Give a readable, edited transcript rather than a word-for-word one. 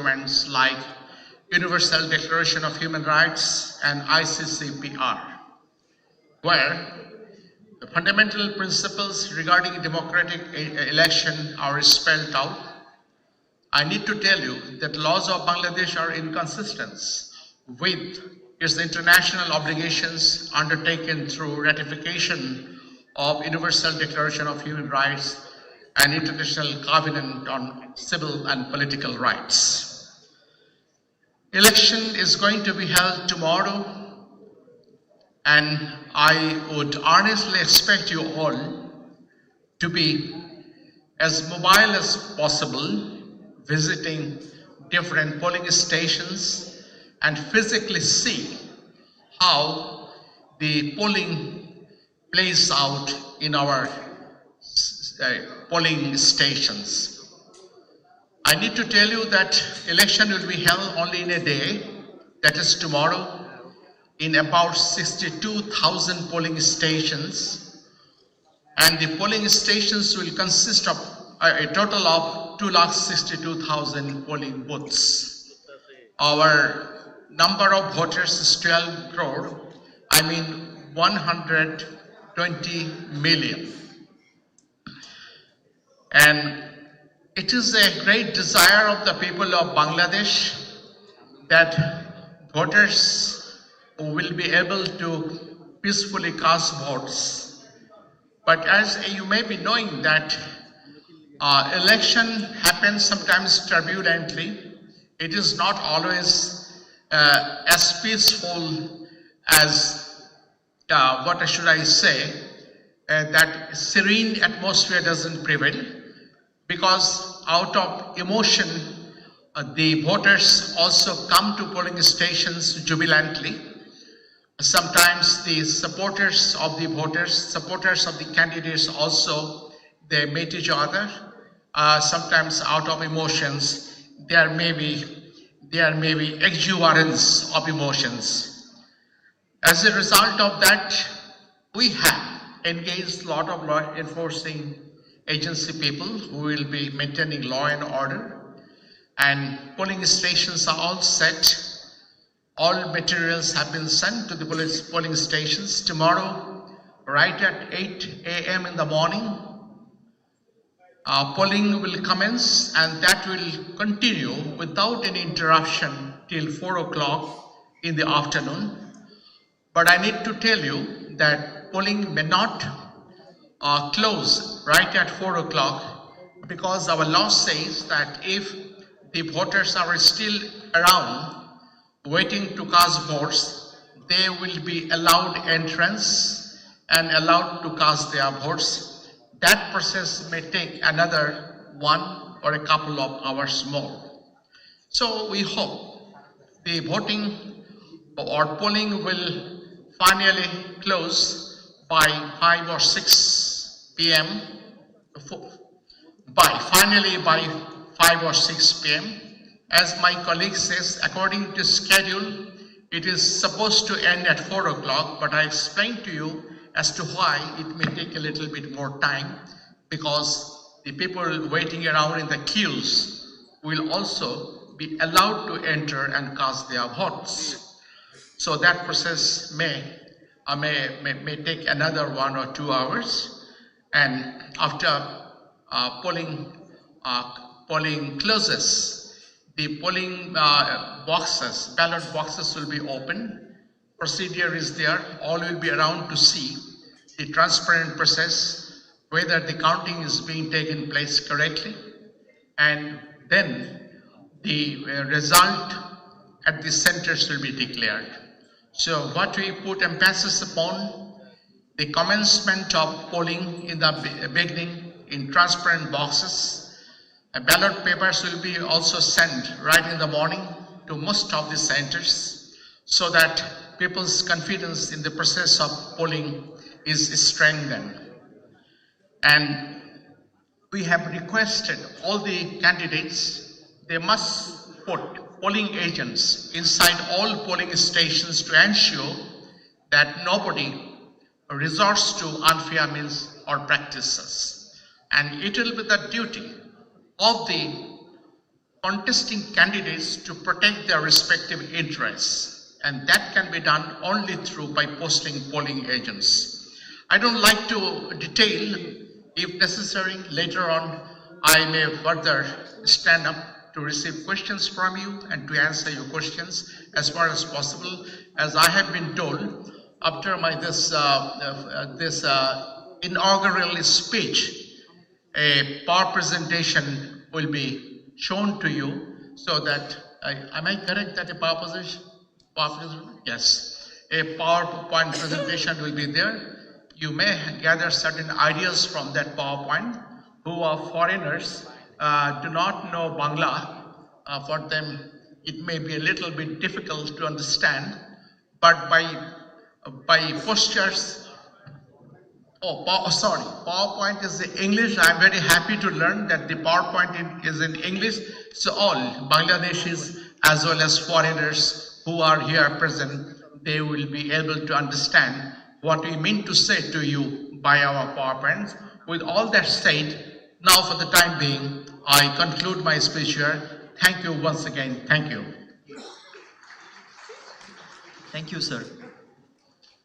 instruments like Universal Declaration of Human Rights and ICCPR, where the fundamental principles regarding democratic election are spelled out. I need to tell you that laws of Bangladesh are inconsistent with its international obligations undertaken through ratification of Universal Declaration of Human Rights and International Covenant on Civil and Political Rights. Election is going to be held tomorrow, and I would honestly expect you all to be as mobile as possible, visiting different polling stations and physically see how the polling plays out in our polling stations. I need to tell you that election will be held only in a day, that is tomorrow, in about 62,000 polling stations, and the polling stations will consist of a total of 262,000 polling booths. Our number of voters is 12 crore, 120 million. And it is a great desire of the people of Bangladesh that voters will be able to peacefully cast votes. But as you may be knowing that election happens sometimes turbulently. It is not always as peaceful as, what should I say, that serene atmosphere doesn't prevail, because out of emotion, the voters also come to polling stations jubilantly. Sometimes the supporters of the voters, supporters of the candidates also, they meet each other. Sometimes out of emotions, there may be exuberance of emotions. As a result of that, we have engaged a lot of law enforcing agency people who will be maintaining law and order, and polling stations are all set. All materials have been sent to the polling stations. Tomorrow, right at 8 a.m. in the morning, polling will commence, and that will continue without any interruption till 4 o'clock in the afternoon. But I need to tell you that polling may not close right at 4 o'clock, because our law says that if the voters are still around waiting to cast votes, they will be allowed entrance and allowed to cast their votes. That process may take another 1 or a couple of hours more. So we hope the voting or polling will finally close by 5 or 6 p.m. By 5 or 6 p.m. As my colleague says, according to schedule, it is supposed to end at 4 o'clock, but I explained to you as to why it may take a little bit more time, because the people waiting around in the queues will also be allowed to enter and cast their votes. So that process may take another 1 or 2 hours, and after polling closes, the polling ballot boxes will be open. Procedure is there. All will be around to see the transparent process, whether the counting is being taken place correctly, and then the result at the centers will be declared. So what we put emphasis upon, the commencement of polling in the beginning in transparent boxes. Ballot papers will be also sent right in the morning to most of the centers, so that people's confidence in the process of polling is strengthened. And we have requested all the candidates, they must put polling agents inside all polling stations to ensure that nobody resorts to unfair means or practices. And it will be the duty of the contesting candidates to protect their respective interests, and that can be done only by posting polling agents. I don't like to detail. If necessary, later on, I may further stand up to receive questions from you and to answer your questions as far as possible. As I have been told, after my this inaugural speech, a power presentation will be shown to you, so that am I correct that a power presentation? Yes, a PowerPoint presentation will be there. You may gather certain ideas from that PowerPoint. Who are foreigners, do not know Bangla. For them, it may be a little bit difficult to understand, but by postures. Sorry, PowerPoint is in English. I'm very happy to learn that the PowerPoint is in English. So all Bangladeshis as well as foreigners who are here present, they will be able to understand what we mean to say to you by our PowerPoints. With all that said, now for the time being, I conclude my speech here. Thank you once again. Thank you. Thank you, sir.